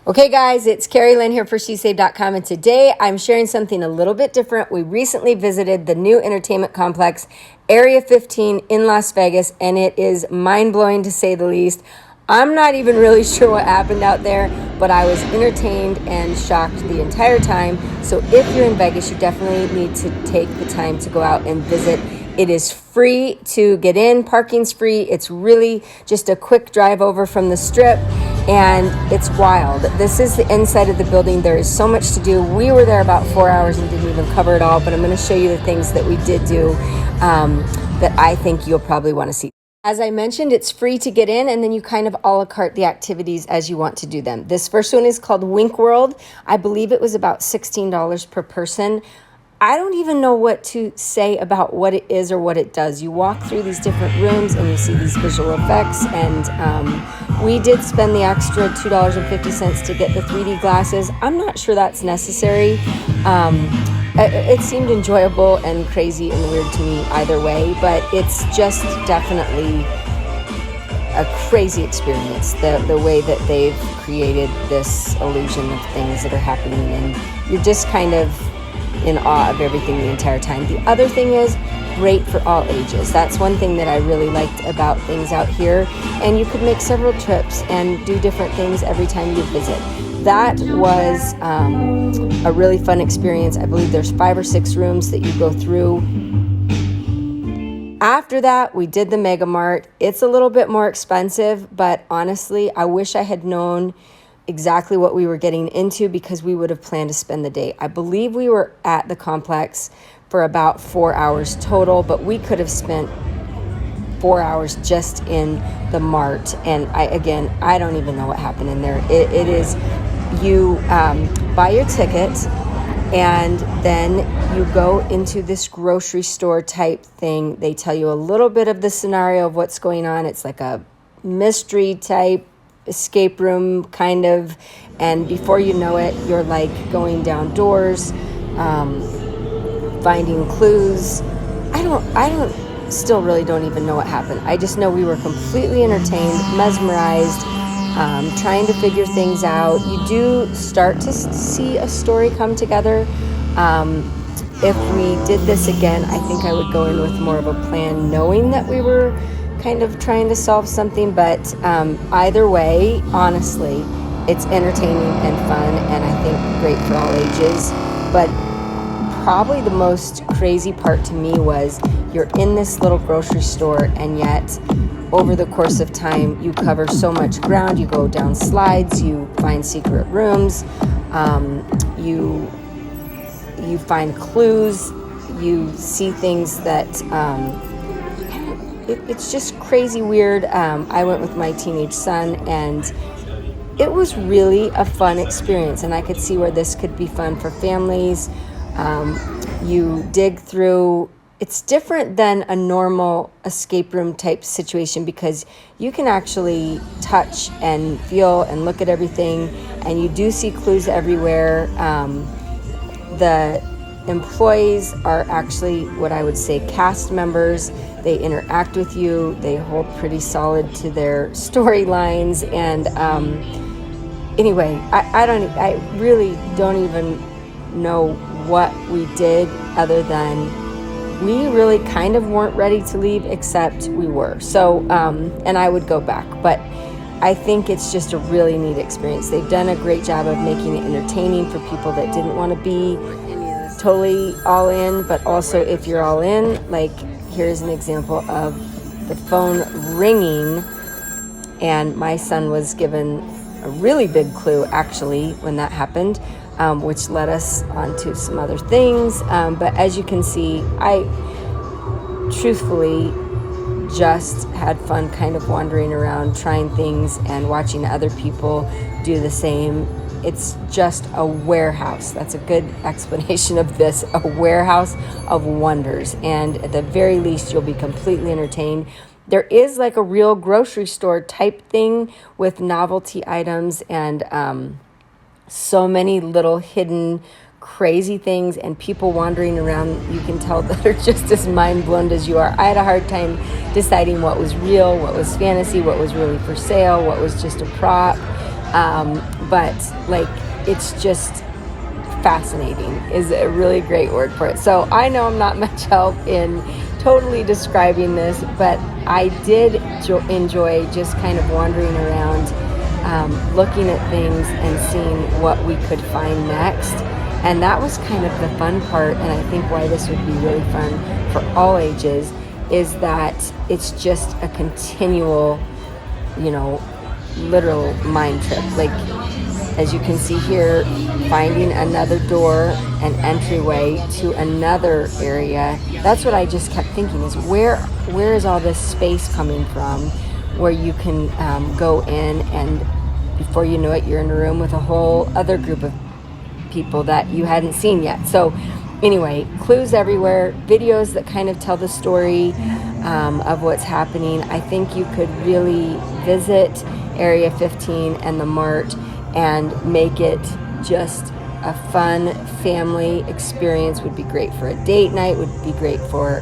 Okay guys, it's Carrie Lynn here for SheSave.com, and today I'm sharing something a little bit different. We recently visited the new entertainment complex, Area 15 in Las Vegas, and it is mind-blowing to say the least. I'm not even really sure what happened out there, but I was entertained and shocked the entire time. So if you're in Vegas, you definitely need to take the time to go out and visit. It is free to get in, parking's free. It's really just a quick drive over from the strip, and it's wild. This is the inside of the building. There is so much to do. We were there about 4 hours and didn't even cover it all, but I'm going to show you the things that we did do that I think you'll probably want to see. As I mentioned, it's free to get in, and then you kind of a la carte the activities as you want to do them. This first one is called Wink World. I believe it was about $16 per person. I don't even know what to say about what it is or what it does. You walk through these different rooms and you see these visual effects, and we did spend the extra $2.50 to get the 3D glasses. I'm not sure that's necessary. It seemed enjoyable and crazy and weird to me either way, but it's just definitely a crazy experience, the way that they've created this illusion of things that are happening, and you're just kind of in awe of everything the entire time. The other thing is great for all ages. That's one thing that I really liked about things out here, and you could make several trips and do different things every time you visit. That was a really fun experience. I believe there's 5 or 6 rooms that you go through. After that, we did the Mega Mart. It's a little bit more expensive, but honestly, I wish I had known exactly what we were getting into, because we would have planned to spend the day. I believe we were at the complex for about 4 hours total, but we could have spent 4 hours just in the mart. And I don't even know what happened in there. It is, you buy your ticket, and then you go into this grocery store type thing. They tell you a little bit of the scenario of what's going on. It's like a mystery type escape room kind of, and before you know it, you're like going down doors, finding clues. I still really don't even know what happened. I just know we were completely entertained, mesmerized, trying to figure things out. You do start to see a story come together. If we did this again, I think I would go in with more of a plan, knowing that we were kind of trying to solve something, but either way, honestly, it's entertaining and fun, and I think great for all ages. But probably the most crazy part to me was you're in this little grocery store, and yet over the course of time you cover so much ground. You go down slides, you find secret rooms, you find clues, you see things that it's just crazy weird. I went with my teenage son, and it was really a fun experience, and I could see where this could be fun for families. You dig through. It's different than a normal escape room type situation, because you can actually touch and feel and look at everything, and you do see clues everywhere. The employees are actually what I would say cast members. They interact with you. They hold pretty solid to their storylines. And anyway, I really don't even know what we did, other than we really kind of weren't ready to leave, except we were. So, and I would go back, but I think it's just a really neat experience. They've done a great job of making it entertaining for people that didn't want to be totally all in, but also if you're all in, like here's an example of the phone ringing, and my son was given a really big clue actually when that happened, which led us onto some other things. But as you can see, I truthfully just had fun kind of wandering around, trying things and watching other people do the same. It's just a warehouse. That's a good explanation of this, a warehouse of wonders. And at the very least, you'll be completely entertained. There is like a real grocery store type thing with novelty items and so many little hidden crazy things and people wandering around. You can tell that they're just as mind blown as you are. I had a hard time deciding what was real, what was fantasy, what was really for sale, what was just a prop. but like it's just fascinating is a really great word for it. So I know I'm not much help in totally describing this, but I did enjoy just kind of wandering around, looking at things and seeing what we could find next. And that was kind of the fun part, and I think why this would be really fun for all ages is that it's just a continual, literal mind trip. Like, as you can see here, finding another door, an entryway to another area. That's what I just kept thinking is where is all this space coming from where you can go in, and before you know it, you're in a room with a whole other group of people that you hadn't seen yet. So anyway, clues everywhere, videos that kind of tell the story of what's happening. I think you could really visit Area 15 and the Mart and make it just a fun family experience. Would be great for a date night, would be great for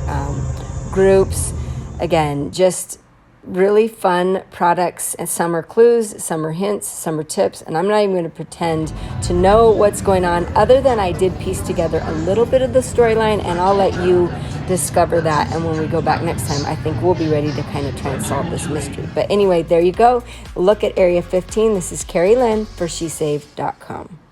groups. Again, just really fun products, and some are clues, some are hints, some are tips, and I'm not even going to pretend to know what's going on other than I did piece together a little bit of the storyline, and I'll let you discover that. And when we go back next time, I think we'll be ready to kind of try and solve this mystery. But anyway, there you go. Look at Area 15. This is Carrie Lynn for SheSaved.com.